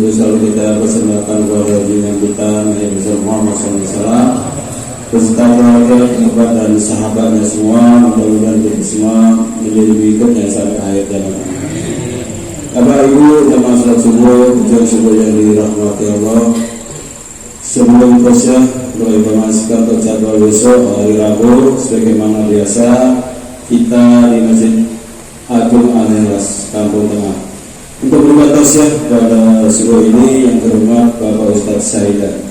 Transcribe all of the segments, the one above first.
tentu selalu kita persembahkan kepada junjungan kita Nabi besar Muhammad SAW beserta keluarga, kerabat dan sahabatnya semua. Mudah-mudahan kita semua menjadi berikutnya sampai akhir zaman. Bapak Ibu jamaah salat subuh, tujuan subuh yang dirahmati Allah. Sebelum tasyah doa informasikan untuk jadwal besok hari Rabu sebagaimana biasa kita di Masjid Agung Al-Ikhlas Kampung Tengah. Untuk berbuat tasyah pada subuh ini yang terhormat Bapak Ustadz Saidan.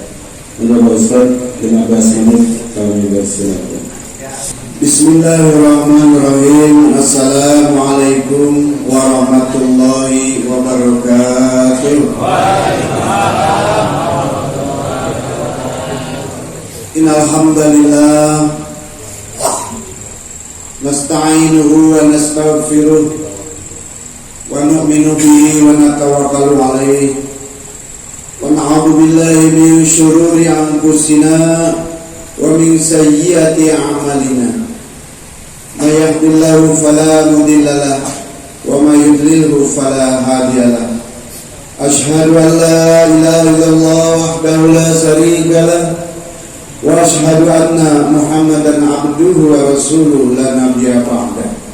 Untuk Bapak Ustadz 15 menit kami bersilakan. Bismillahirrahmanirrahim. Assalamualaikum warahmatullahi wabarakatuh. Innal hamdalillah nasta'inuhu wa nastaghfiruh wa nu'minu bihi wa natawakkalu alaihi wa na'udzu billahi min syururi anfusina wa min sayyiati a'malina. May yahdihillahu fala mudilla lahu wa may yudlilhu fala hadiya lahu. Asyhadu an la ilaha illallah wahdahu la syarika lahu wa asyhadu anna Muhammadan abduhu wa rasuluhu la nabiyya ba'dahu.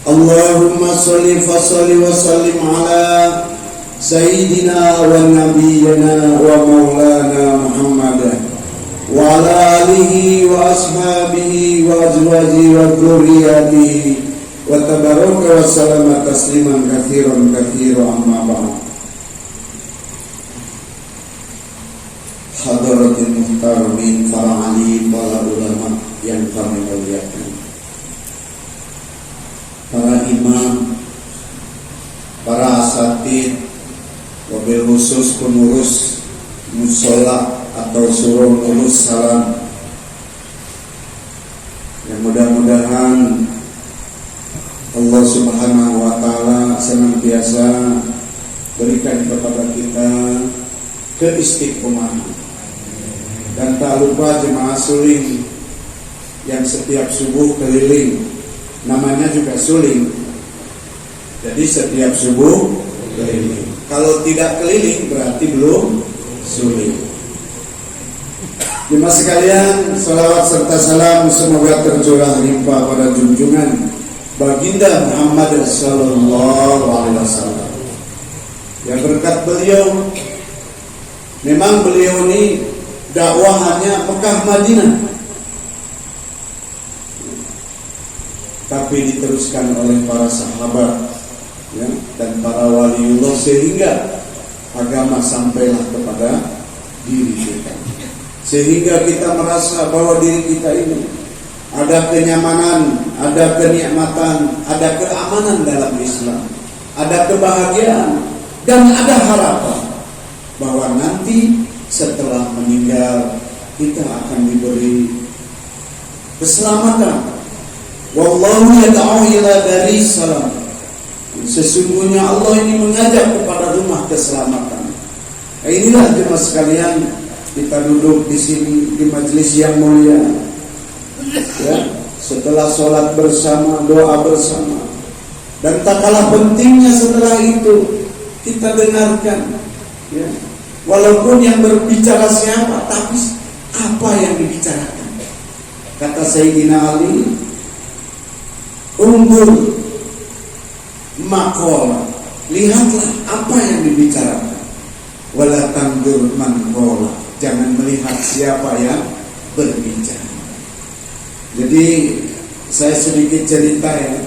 Allahumma sholli wa sallim ala sayyidina wa nabiyyina wa maulana Muhammadan wa ala alihi wa ashabihi wa azwajihi wa dzurriyyatihi wa tabaraka wa sallama tasliman katsiran amma ba'd. Hadratul muhtaramin para alim, para ulama yang kami muliakan, para imam, para asatid, wabil khusus pengurus musola atau suruh urus salam, yang mudah-mudahan Allah Subhanahu wa Ta'ala senantiasa berikan kepada kita keistiqomahan. Dan tak lupa jemaah suling yang setiap subuh keliling, namanya juga suling. Jadi setiap subuh keliling. Kalau tidak keliling berarti belum suling. Jemaah sekalian, salawat serta salam semoga tercurah limpah pada junjungan baginda Muhammad sallallahu alaihi wasallam. Yang berkat beliau, memang beliau ini dakwahannya Mekah Madinah, tapi diteruskan oleh para sahabat ya, dan para waliullah sehingga agama sampailah kepada diri kita, sehingga kita merasa bahwa diri kita ini ada kenyamanan, ada kenikmatan, ada keamanan dalam Islam, ada kebahagiaan dan ada harapan bahwa nanti setelah meninggal kita akan diberi keselamatan. Wallahu yad'u ila daris salam. Sesungguhnya Allah ini mengajak kepada rumah keselamatan. Inilah jemaah sekalian, kita duduk di sini di majelis yang mulia. Ya, setelah sholat bersama, doa bersama, dan tak kalah pentingnya setelah itu kita dengarkan. Ya, walaupun yang berbicara siapa, tapi apa yang dibicarakan. Kata Sayyidina Ali, undur maqala, lihatlah apa yang dibicarakan. Wala tandur man qala, jangan melihat siapa yang berbicara. Jadi saya sedikit cerita ya.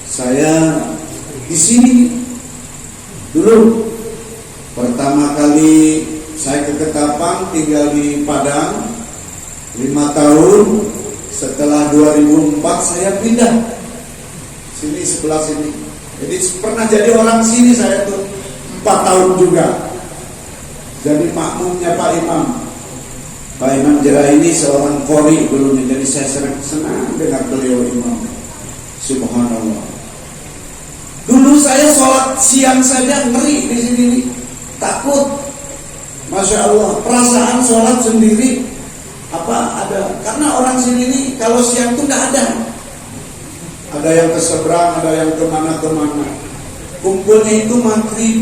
Saya di sini dulu pertama kali saya ke Ketapang, tinggal di Padang 5 tahun. Setelah 2004 saya pindah sini, sebelah sini. Jadi pernah jadi orang sini saya tuh 4 tahun juga. Jadi makmumnya Pak Imam. Pak Imam Jera ini seorang qori dulunya. Jadi saya senang dengar beliau imam. Subhanallah. Dulu saya sholat siang saja ngeri di sini nih. Takut. Masya Allah, perasaan sholat sendiri ada, karena orang sini nih kalau siang tuh nggak ada yang ke seberang, ada yang kemana-kemana. Kumpulnya itu maghrib,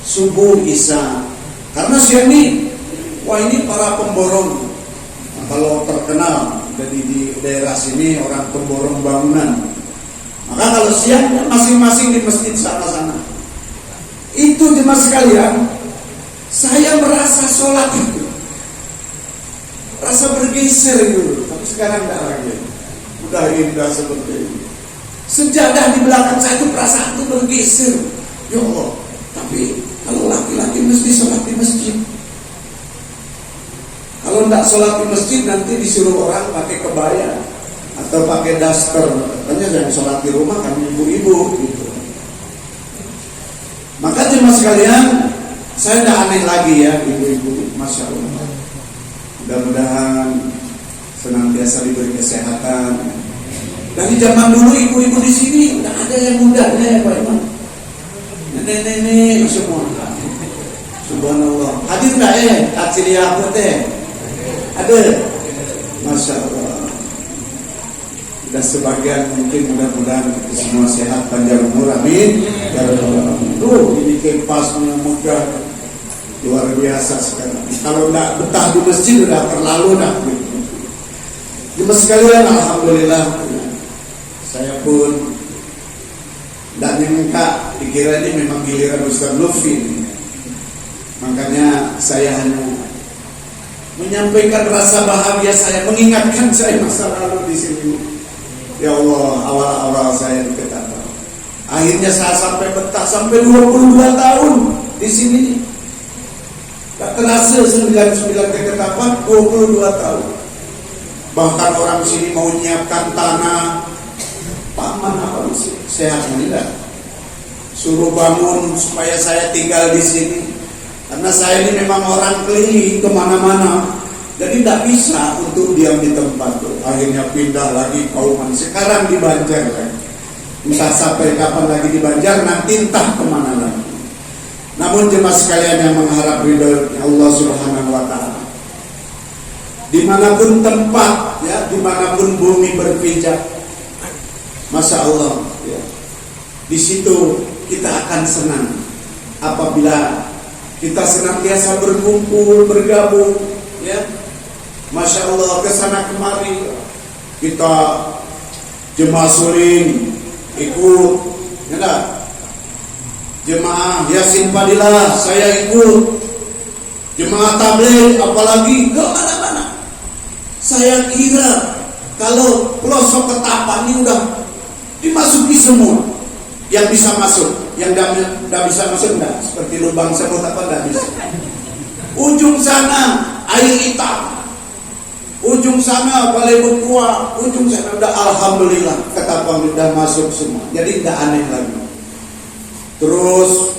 subuh, isya. Karena siang ini, wah ini para pemborong. Nah, kalau terkenal jadi di daerah sini orang pemborong bangunan. Maka kalau siang masing-masing di masjid sana-sana. Itu jemaah sekalian, saya merasa sholat itu, rasa bergeser itu. Tapi sekarang tidak lagi. Udah indah seperti ini. Sejadah di belakang saya itu perasaan itu bergeser. Ya Allah. Tapi kalau laki-laki mesti sholat di masjid. Kalau tidak sholat di masjid nanti disuruh orang pakai kebaya atau pakai daster. Katanya jangan sholat di rumah, kan ibu-ibu gitu. Maka jemaah sekalian, saya tidak aneh lagi ya ibu-ibu, masya Allah. Mudah-mudahan senantiasa diberi kesehatan. Dari zaman dulu ibu-ibu di sini tidak ada yang mudanya ya Pak Imam. Nenek-nenek semua. Subhanallah. Hadir nggak Acili aku teh? Ada. Masya Allah. Dan sebagian mungkin mudah-mudahan kita semua sehat panjang umur, amin. Ya Rabbal alamin. Tuh ini kempasnya megah, luar biasa sekarang. Kalau tidak betah di masjid udah terlalu dah. Jemaah sekalian, alhamdulillah. Saya pun tidak menyangka, dikira ini memang giliran Ustaz Lutfi. Makanya saya hanya menyampaikan rasa bahagia saya, mengingatkan saya masa lalu di sini. Ya Allah, awal-awal saya di Ketapang. Akhirnya saya sampai betah sampai 22 tahun di sini. Tak terasa 99 ke Ketapang 22 tahun. Bahkan orang sini mau menyiapkan tanah. Paman apa sih? Sehat tidak? Suruh bangun supaya saya tinggal di sini. Karena saya ini memang orang keliling kemana-mana. Jadi tidak bisa untuk diam di tempat tuh. Akhirnya pindah lagi Kauman. Sekarang di Banjar kan. Entah sampai kapan lagi di Banjar, nanti entah kemana lagi. Namun jemaah sekalian yang mengharap ridho Allah Subhanahu wa Ta'ala, dimanapun tempat, ya, dimanapun bumi berpijak, masya Allah, ya, di situ kita akan senang apabila kita senantiasa berkumpul, bergabung, ya. Masya Allah, kesana kemari kita jemaah suling ikut, ya, jemaah Yasin Fadilah saya ikut, jemaah tabligh apalagi ke mana-mana. Saya kira kalau pelosok Ketapang ini udah dimasuki semua, yang bisa masuk, yang tidak bisa masuk enggak, seperti lubang semut apa enggak bisa. Ujung sana air hitam, ujung sana Balai Betua, ujung sana udah alhamdulillah Ketapang udah masuk semua. Jadi tidak aneh lagi. Terus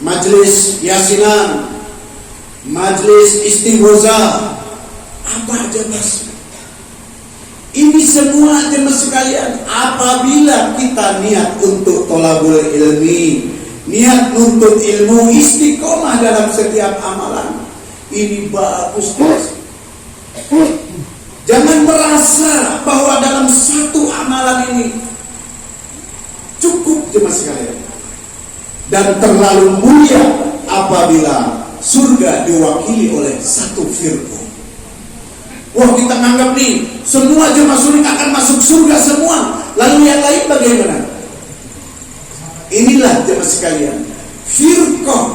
majelis yasinan, majelis istighosah, apa aja mas. Ini semua jemaah sekalian, apabila kita niat untuk thalabul ilmi, niat nuntut ilmu, istiqomah dalam setiap amalan, ini bagus guys. Jangan merasa bahwa dalam satu amalan ini cukup jemaah sekalian, dan terlalu mulia apabila surga diwakili oleh satu firqah. Wah, kita menganggap nih semua jemaah suling akan masuk surga semua, lalu yang lain bagaimana? Inilah jemaah sekalian, firqah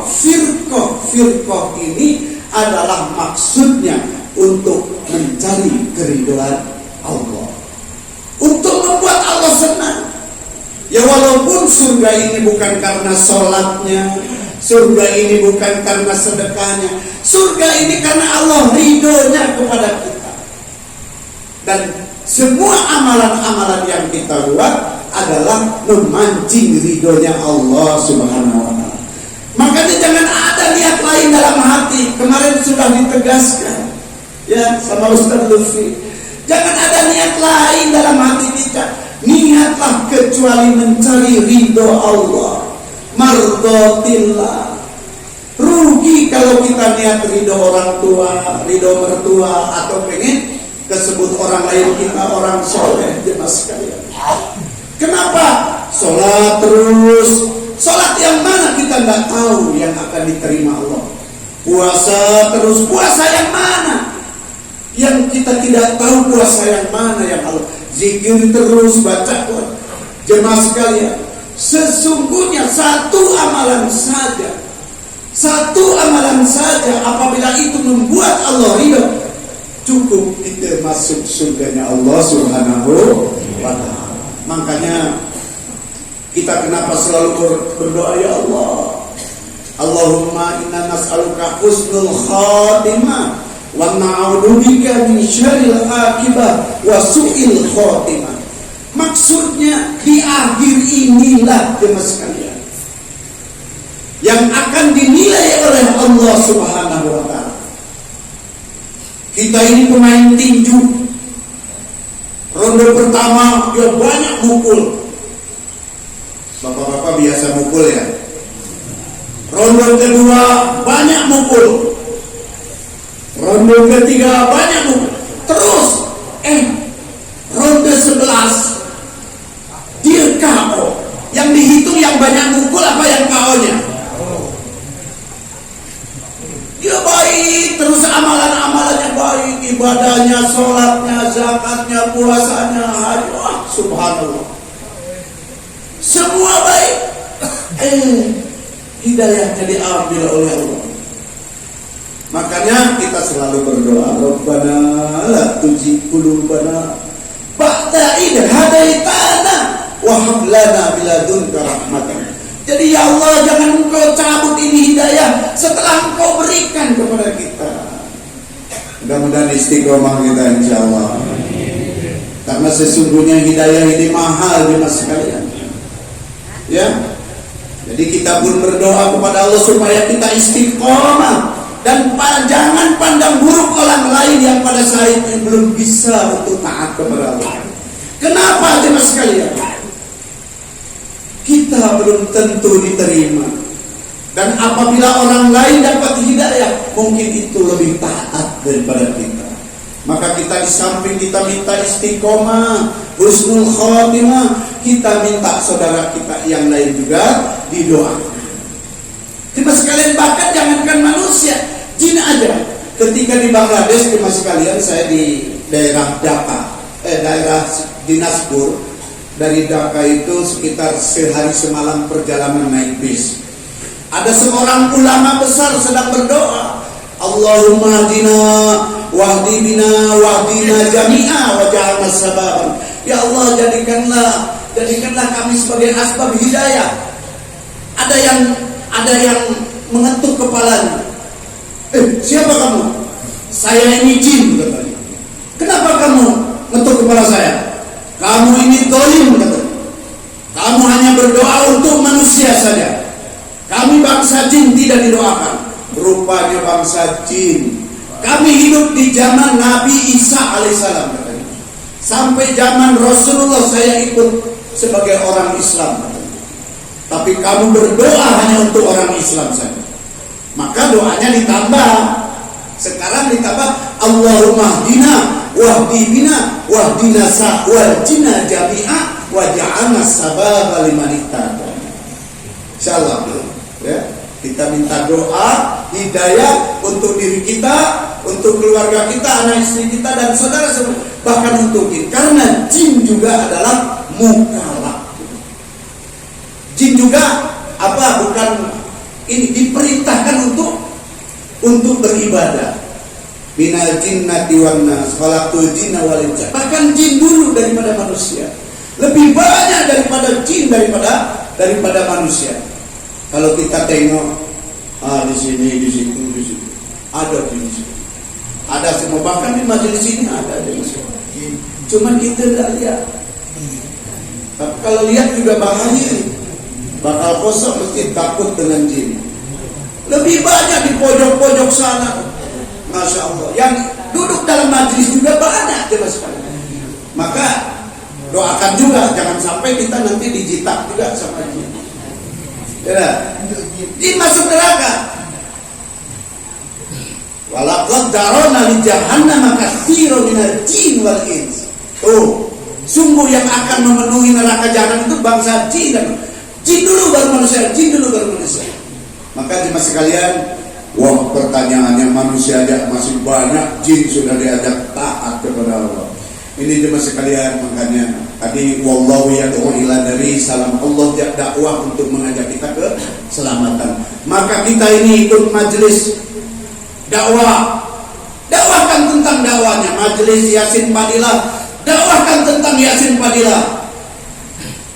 ini adalah maksudnya untuk mencari keridhaan Allah, untuk membuat Allah senang. Ya walaupun surga ini bukan karena sholatnya, surga ini bukan karena sedekahnya, surga ini karena Allah ridhonya kepada kita. Dan semua amalan-amalan yang kita buat adalah memancing ridhonya Allah Subhanahu wa Ta'ala. Makanya jangan ada niat lain dalam hati. Kemarin sudah ditegaskan, ya, sama Ustaz Lutfi. Jangan ada niat lain dalam hati kita. Niatlah kecuali mencari ridho Allah, mardotillah. Rugi kalau kita niat ridho orang tua, ridho mertua, atau pengen kesebut orang lain kita orang soleh, jemaah sekalian. Kenapa? Sholat terus, Sholat yang mana kita nggak tahu yang akan diterima Allah. Puasa terus, puasa yang mana yang kita tidak tahu, puasa yang mana yang Allah. Zikir terus, baca Quran. Jemaah sekalian, sesungguhnya satu amalan saja apabila itu membuat Allah ridho, cukup kita masuk surganya Allah Subhanahu wa ta'ala. Makanya kita kenapa selalu berdoa, ya Allah, Allahumma inna nas'aluka husnul khatimah wa na'udzubika min syarril aqibah wa su'il khatimah. Maksudnya di akhir inilah jemaah sekalian yang akan dinilai oleh Allah Subhanahu wa ta'ala. Kita ini pemain tinju. Ronde pertama dia banyak mukul. Bapak-bapak biasa mukul ya. Ronde kedua banyak mukul. Ronde ketiga banyak mukul. Terus ronde 11 dia KO. Yang dihitung yang banyak mukul apa yang KO-nya? Dia baik, terus amalan-amalannya baik, ibadahnya, sholatnya, zakatnya, puasanya, haji, wah subhanallah, semua baik. Hidayahnya diambil oleh Allah. Makanya kita selalu berdoa, Rabbana la tuzigh qulubana ba'da idh hadaitana wa hab lana min ladunka rahmatan. Jadi ya Allah, jangan Engkau cabut ini hidayah setelah Engkau berikan kepada kita. Mudah-mudahan istiqomah kita insyaallah. Karena sesungguhnya hidayah ini mahal jemaah sekalian. Ya. Jadi kita pun berdoa kepada Allah supaya kita istiqomah dan jangan pandang buruk orang lain yang pada saat ini belum bisa untuk taat kepada Allah. Kenapa jemaah sekalian? Kita belum tentu diterima. Dan apabila orang lain dapat hidayah, mungkin itu lebih taat daripada kita. Maka kita di samping kita minta istiqomah, husnul khatimah, kita minta saudara kita yang lain juga didoakan. Cuma sekalian, bahkan jangankan manusia, jin aja. Ketika di Bangladesh, cuma sekalian, saya di daerah Dhaka, daerah Dinaspur. Dari Dhaka itu sekitar sehari semalam perjalanan naik bis. Ada seorang ulama besar sedang berdoa, Allahumma hadina wahdi bina wahdina jami'a wa ja'alna sababan. Ya Allah, jadikanlah kami sebagai asbab hidayah. Ada yang mengetuk kepalanya. Siapa kamu? Saya ini jin, katanya. Kenapa kamu mengetuk kepala saya? Kamu ini dolim, katanya. Kamu hanya berdoa untuk manusia saja. Kami bangsa jin tidak didoakan. Rupanya bangsa jin. Kami hidup di zaman Nabi Isa alaihissalam, katanya. Sampai zaman Rasulullah saya ikut sebagai orang Islam, katanya. Tapi kamu berdoa hanya untuk orang Islam saja. Maka doanya ditambah. Sekarang ditambah Allahumma hdina wahdi bina wahdina wajina jami'a waj'alna sababa liman ihtada. Insyaallah ya, kita minta doa hidayah untuk diri kita, untuk keluarga kita, anak istri kita dan saudara-saudara, bahkan untuk jin. Karena jin juga adalah mukalaf. Jin juga bukan ini diperintahkan untuk beribadah. Minal jinnati wan nas khalaqul jinna wal insa. Bahkan jin dulu daripada manusia. Lebih banyak daripada jin daripada manusia. Kalau kita tengok di sini, di situ, ada di sini. Ada semua, bahkan di majelis ini ada di sini. Cuman kita tidak lihat. Tapi kalau lihat juga bahaya. Bakal kosong, mesti takut dengan jin. Lebih banyak di pojok-pojok sana. Masya Allah. Yang duduk dalam majlis juga banyak jelas sekali. Maka doakan juga, jangan sampai kita nanti dijitak juga sama jin. Ya, jin masuk neraka. Walaqad darana li jahannam katsiran minal jin wal ins. Sungguh yang akan memenuhi neraka jahanam itu bangsa jin dan Jin dulu baru manusia, jin dulu baru manusia. Maka jemaah sekalian, wah pertanyaannya manusia aja masih banyak, jin sudah diajak taat kepada Allah. Ini jemaah sekalian, makanya tadi wallahu yad'u ila dari salam, Allah dakwah untuk mengajak kita ke keselamatan. Maka kita ini ikut majelis dakwah, dakwahkan tentang dakwahnya. Majelis Yasin Fadilah, dakwahkan tentang Yasin Fadilah.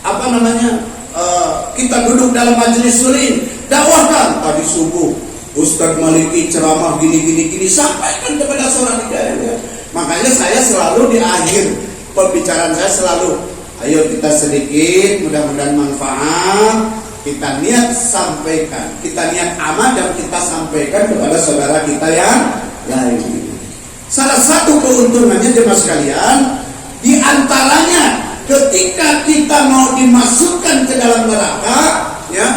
Apa namanya? Kita duduk dalam majelis surin, dakwahkan. Tadi subuh Ustadz Maliki ceramah gini, sampaikan kepada seorang hidayah. Makanya saya selalu di akhir pembicaraan saya selalu, ayo kita sedikit, mudah-mudahan manfaat, kita niat sampaikan, kita niat amal dan kita sampaikan kepada saudara kita yang lain. Salah satu keuntungannya jemaah sekalian, di antaranya ketika kita mau dimasukkan ke dalam neraka, ya,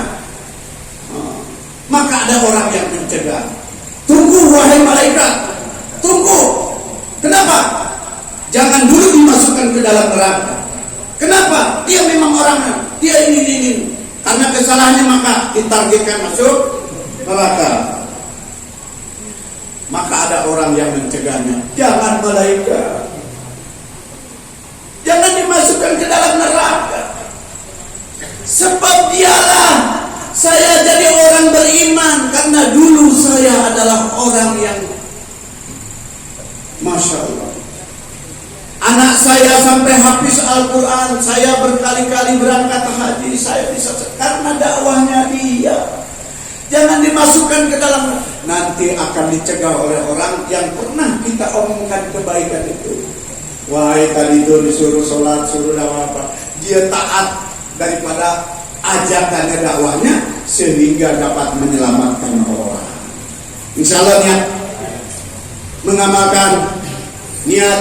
maka ada orang yang mencegah. Tunggu wahai malaikat, tunggu. Kenapa? Jangan dulu dimasukkan ke dalam neraka. Kenapa? Dia memang orangnya, dia ini. Karena kesalahannya maka ditargetkan masuk neraka. Maka ada orang yang mencegahnya. Jangan malaikat, jangan dimasukkan ke dalam neraka. Sebab dialah saya jadi orang beriman, karena dulu saya adalah orang yang Masya Allah, anak saya sampai hafiz Al-Quran, saya berkali-kali berangkat haji, saya bisa karena dakwahnya dia. Jangan dimasukkan ke dalam, nanti akan dicegah oleh orang yang pernah kita omongkan kebaikan itu. Wahai tadi itu disuruh sholat, suruh apa, dia taat daripada ajakannya dakwahnya sehingga dapat menyelamatkan orang. Insya Allah niat mengamalkan, niat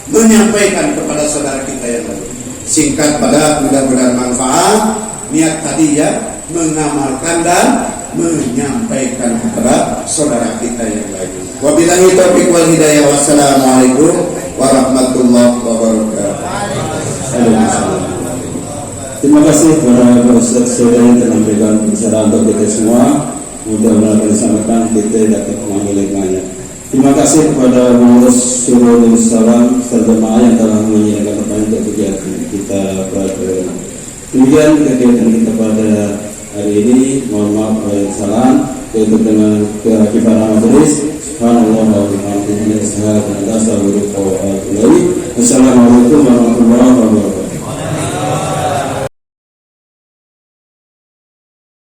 menyampaikan kepada saudara kita yang lain. Singkat pada mudah-mudahan manfaat. Niat tadi ya mengamalkan dan menyampaikan kepada saudara kita yang lain. Wabillahi taufiq wal hidayah. Wassalamualaikum warahmatullahi wabarakatuh. Terima kasih kepada Ustaz Saudara yang telah memberikan pembicaraan untuk kita semua. Mudah-mudahan bersamakan kita dapat mengambil hikmahnya. Terima kasih kepada pengurus Surul Salam serta jemaah yang telah menyediakan tempat untuk kegiatan kita pada demikian kegiatan kita pada hari ini. Mohon maaf lahir salam, yaitu dengan kekifaran majelis. Subhanallah wa bihamdihi, asyhadu an la ilaha illallah wa atubu ilaik. Wassalamualaikum